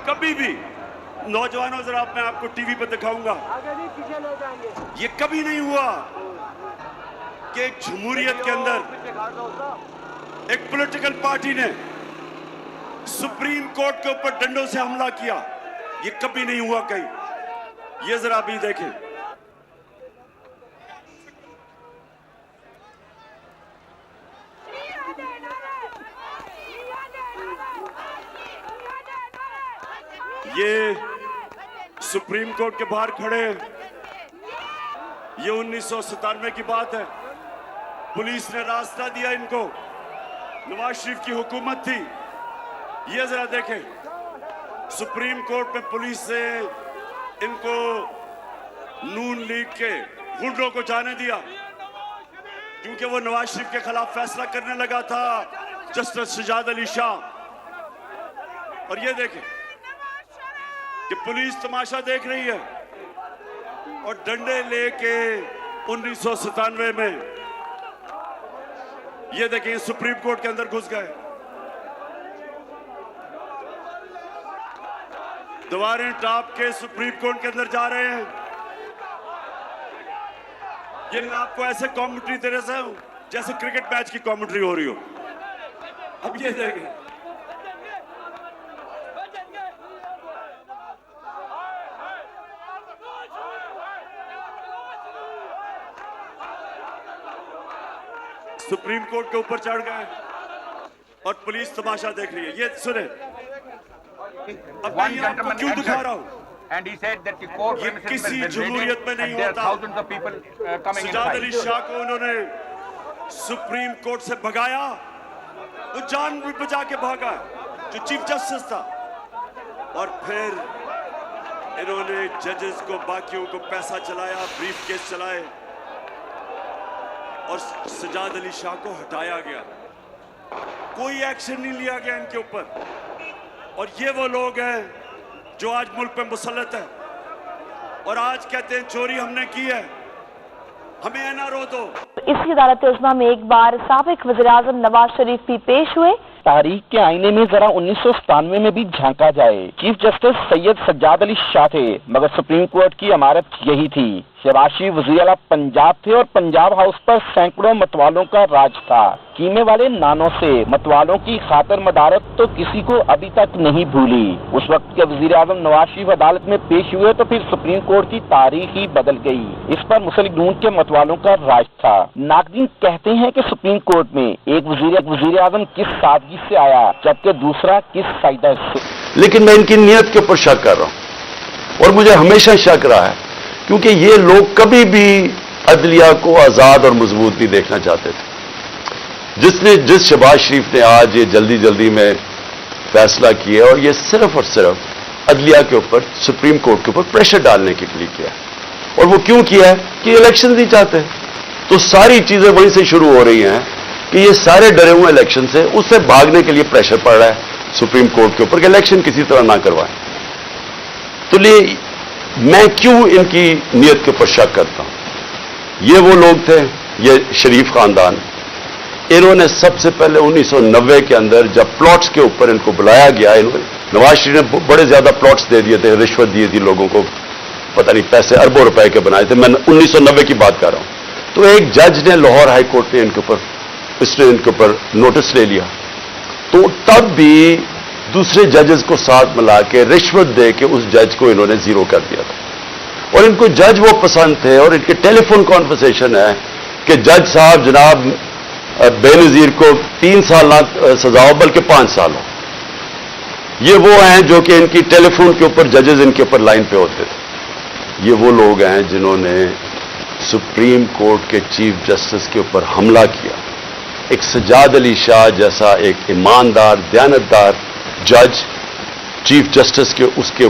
कभी भी नौजवानों जरा मैं आपको टीवी पर दिखाऊंगा, ये कभी नहीं हुआ कि एक जमहूरियत के अंदर एक पॉलिटिकल पार्टी ने सुप्रीम कोर्ट के ऊपर डंडों से हमला किया। ये कभी नहीं हुआ कहीं। ये जरा भी देखें। ये सुप्रीम कोर्ट के बाहर खड़े हैं। ये 1997 की बात है। पुलिस ने रास्ता दिया इनको, नवाज शरीफ की हुकूमत थी। ये जरा देखें, सुप्रीम कोर्ट में पुलिस से इनको नून लीग के गुंडों को जाने दिया क्योंकि वो नवाज शरीफ के खिलाफ फैसला करने लगा था जस्टिस सजाद अली शाह। और ये देखें कि पुलिस तमाशा देख रही है और डंडे लेके 1997 में ये देखें सुप्रीम कोर्ट के अंदर घुस गए। दीवारें टाप के सुप्रीम कोर्ट के अंदर जा रहे हैं। ये मैं आपको ऐसे कमेंट्री दे रहा हूं जैसे क्रिकेट मैच की कमेंट्री हो रही हो। अब ये देखें, सुप्रीम कोर्ट के ऊपर चढ़ गए और पुलिस तमाशा देख रही है। ये सुने, अब मैं आपको क्यों दिखा रहा हूं? And he said that the court ये किसी जमहूरियत में नहीं होता। thousands of people coming Sajjad Ali inside. Shah को उन्होंने सुप्रीम कोर्ट से भगाया, वो जान भी बचा के भागा जो चीफ जस्टिस था। और फिर इन्होंने जजेस को, बाकियों को पैसा चलाया, ब्रीफ केस चलाए और सजाद अली शाह को हटाया गया। कोई एक्शन नहीं लिया गया इनके ऊपर। और ये वो लोग हैं जो आज मुल्क पे मुसल्लत है और आज कहते हैं चोरी हमने की है, हमें एनआरओ दो। इसी अदालत उज़्मा में एक बार साबिक वज़ीर-ए-आज़म नवाज शरीफ भी पेश हुए। तारीख के आईने में जरा 1997 में भी झांका जाए। चीफ जस्टिस सैयद सज्जाद अली शाह थे, मगर सुप्रीम कोर्ट की इमारत यही थी। शहबाज शरीफ वज़ीर आला पंजाब थे और पंजाब हाउस पर सैकड़ों मतवालों का राज था। कीमे वाले नानों से मतवालों की खातर मदारत तो किसी को अभी तक नहीं भूली। उस वक्त के वज़ीर आज़म नवाज शरीफ अदालत में पेश हुए तो फिर सुप्रीम कोर्ट की तारीख ही बदल गई। इस पर मुस्लिम लीग के मतवालों का राज था। नाक़दीन कहते हैं कि सुप्रीम कोर्ट में एक वज़ीर आज़म किस सादगी से आया जबकि दूसरा किस साइदा से। लेकिन मैं इनकी नीयत के ऊपर शक कर रहा हूं और मुझे हमेशा शक रहा है क्योंकि ये लोग कभी भी अदलिया को आजाद और मजबूत नहीं देखना चाहते थे। जिस शहबाज शरीफ ने आज ये जल्दी में फैसला किया और ये सिर्फ और सिर्फ अदलिया के ऊपर, सुप्रीम कोर्ट के ऊपर प्रेशर डालने के लिए किया। और वो क्यों किया है कि इलेक्शन नहीं चाहते। तो सारी चीजें वहीं से शुरू हो रही हैं कि ये सारे डरे हुए इलेक्शन से, उससे भागने के लिए प्रेशर पड़ रहा है सुप्रीम कोर्ट के ऊपर कि इलेक्शन किसी तरह ना करवाएं। तो लिए मैं क्यों इनकी नीयत के ऊपर शक करता हूं। ये वो लोग थे, ये शरीफ खानदान, इन्होंने सबसे पहले 1990 के अंदर जब प्लॉट्स के ऊपर इनको बुलाया गया, इन्होंने नवाज शरीफ ने बड़े ज्यादा प्लॉट्स दे दिए थे, रिश्वत दी थी लोगों को, पता नहीं पैसे अरबों रुपए के बनाए थे। मैं 1990 की बात कर रहा हूं। तो एक जज ने, लाहौर हाई कोर्ट ने इनके ऊपर नोटिस ले लिया। तो तब भी दूसरे जजेस को साथ मिला के रिश्वत दे के उस जज को इन्होंने जीरो कर दिया था। और इनको जज वो पसंद थे और इनके टेलीफोन कॉन्वर्सेशन है कि जज साहब जनाब बेनजीर को 3 साल ना सजा हो बल्कि 5 साल हो। ये वो हैं जो कि इनकी टेलीफोन के ऊपर जजेस इनके ऊपर लाइन पे होते थे। ये वो लोग हैं जिन्होंने सुप्रीम कोर्ट के चीफ जस्टिस के ऊपर हमला किया। एक सज्जाद अली शाह जैसा एक ईमानदार, दयानतदार जज चीफ जस्टिस के उसके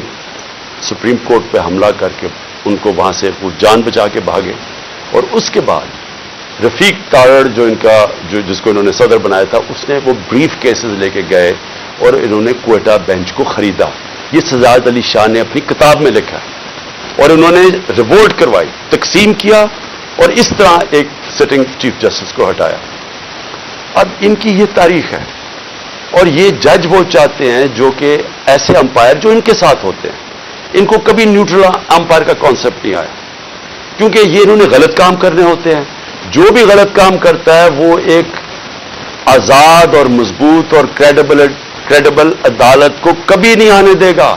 सुप्रीम कोर्ट पे हमला करके उनको वहां से वो जान बचा के भागे। और उसके बाद रफीक तारड़ जिसको इन्होंने सदर बनाया था, उसने वो ब्रीफ केसेस लेके गए और इन्होंने क्वेटा बेंच को खरीदा। ये सज्जाद अली शाह ने अपनी किताब में लिखा है। और इन्होंने रिवोल्ट करवाई, तकसीम किया और इस तरह एक सिटिंग चीफ जस्टिस को हटाया। अब इनकी ये तारीख है। اور یہ جج وہ چاہتے ہیں جو کہ ایسے امپائر جو ان کے ساتھ ہوتے ہیں. ان کو کبھی نیوٹرل امپائر کا کانسیپٹ نہیں آیا, کیونکہ یہ انہوں نے غلط کام کرنے ہوتے ہیں. جو بھی غلط کام کرتا ہے وہ ایک آزاد اور مضبوط اور کریڈیبل عدالت کو کبھی نہیں آنے دے گا.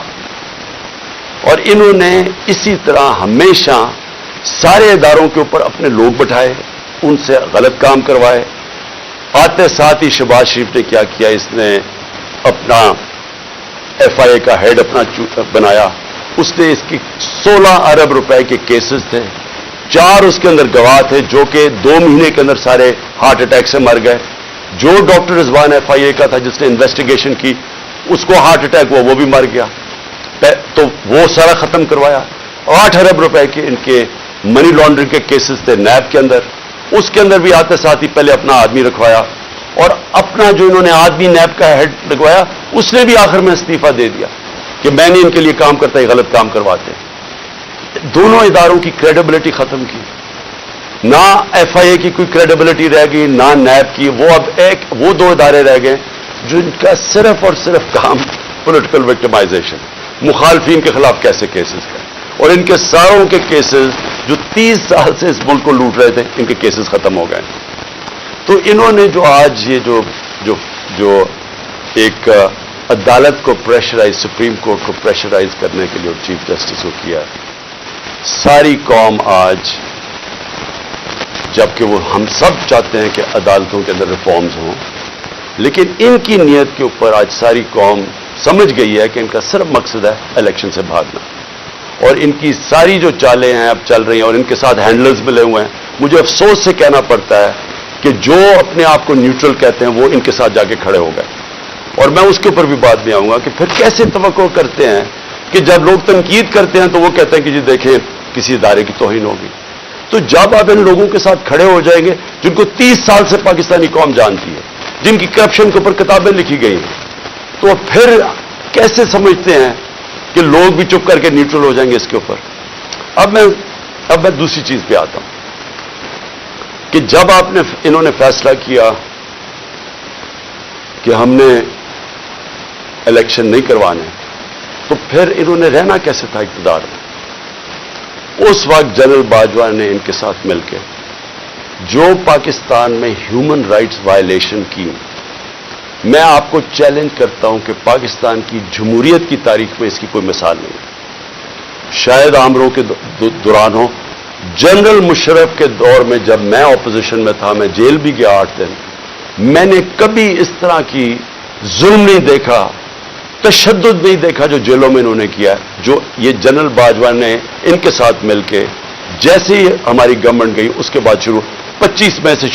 اور انہوں نے اسی طرح ہمیشہ سارے اداروں کے اوپر اپنے لوگ بٹھائے, ان سے غلط کام کروائے. آتے ساتھ ہی شہباز شریف نے کیا کیا, اس نے اپنا ایف آئی اے کا ہیڈ اپنا بنایا. اس نے اس کی 16 ارب روپے کے کیسز تھے, 4 اس کے اندر گواہ تھے جو کہ 2 مہینے کے اندر سارے ہارٹ اٹیک سے مر گئے. جو ڈاکٹر رضوان ایف آئی اے کا تھا جس نے انویسٹیگیشن کی, اس کو ہارٹ اٹیک ہوا, وہ بھی مر گیا. تو وہ سارا ختم کروایا. 8 ارب روپے کے ان کے منی لانڈرنگ کے کیسز تھے نیب کے اندر, اس کے اندر بھی آتے ساتھ ہی پہلے اپنا آدمی رکھوایا, اور اپنا جو انہوں نے آدمی نیب کا ہیڈ لگوایا اس نے بھی آخر میں استعفیٰ دے دیا کہ میں نے ان کے لیے کام کرتا, ہی غلط کام کرواتے. دونوں اداروں کی کریڈیبلٹی ختم کی. نہ ایف آئی اے کی کوئی کریڈیبلٹی رہ گئی, نہ نیب کی. وہ 2 ادارے رہ گئے جو ان کا صرف اور صرف کام پولیٹیکل وکٹمائزیشن, مخالفین کے خلاف کیسے کیسز کریں. اور ان کے ساروں کے کیسز جو 30 سال سے اس ملک کو لوٹ رہے تھے, ان کے کیسز ختم ہو گئے. تو انہوں نے جو آج یہ جو ایک عدالت کو پریشرائز, سپریم کورٹ کو پریشرائز کرنے کے لیے اور چیف جسٹس کو کیا, ساری قوم آج, جبکہ وہ ہم سب چاہتے ہیں کہ عدالتوں کے اندر ریفارمز ہوں, لیکن ان کی نیت کے اوپر آج ساری قوم سمجھ گئی ہے کہ ان کا صرف مقصد ہے الیکشن سے بھاگنا. اور ان کی ساری جو چالیں ہیں اب چل رہی ہیں, اور ان کے ساتھ ہینڈلرز ملے ہوئے ہیں. مجھے افسوس سے کہنا پڑتا ہے کہ جو اپنے آپ کو نیوٹرل کہتے ہیں وہ ان کے ساتھ جا کے کھڑے ہو گئے. اور میں اس کے اوپر بھی بات میں آؤں گا کہ پھر کیسے توقع کرتے ہیں کہ جب لوگ تنقید کرتے ہیں تو وہ کہتے ہیں کہ جی دیکھیں کسی ادارے کی توہین ہوگی. تو جب آپ ان لوگوں کے ساتھ کھڑے ہو جائیں گے جن کو 30 سال سے پاکستانی قوم جانتی ہے, جن کی کرپشن کے اوپر کتابیں لکھی گئی ہیں, تو پھر کیسے سمجھتے ہیں کہ لوگ بھی چپ کر کے نیوٹرل ہو جائیں گے اس کے اوپر. اب میں دوسری چیز پہ آتا ہوں کہ جب انہوں نے فیصلہ کیا کہ ہم نے الیکشن نہیں کروانے, تو پھر انہوں نے رہنا کیسے تھا اقتدار میں. اس وقت جنرل باجوہ نے ان کے ساتھ مل کے جو پاکستان میں ہیومن رائٹس وائلیشن کی, میں آپ کو چیلنج کرتا ہوں کہ پاکستان کی جمہوریت کی تاریخ میں اس کی کوئی مثال نہیں. شاید عامروں کے دوران ہو, جنرل مشرف کے دور میں جب میں اپوزیشن میں تھا, میں جیل بھی گیا 8 دن, میں نے کبھی اس طرح کی ظلم نہیں دیکھا, تشدد نہیں دیکھا جو جیلوں میں انہوں نے کیا, جو یہ جنرل باجوہ نے ان کے ساتھ مل کے, جیسے ہی ہماری گورنمنٹ گئی اس کے بعد شروع 25 مئی سے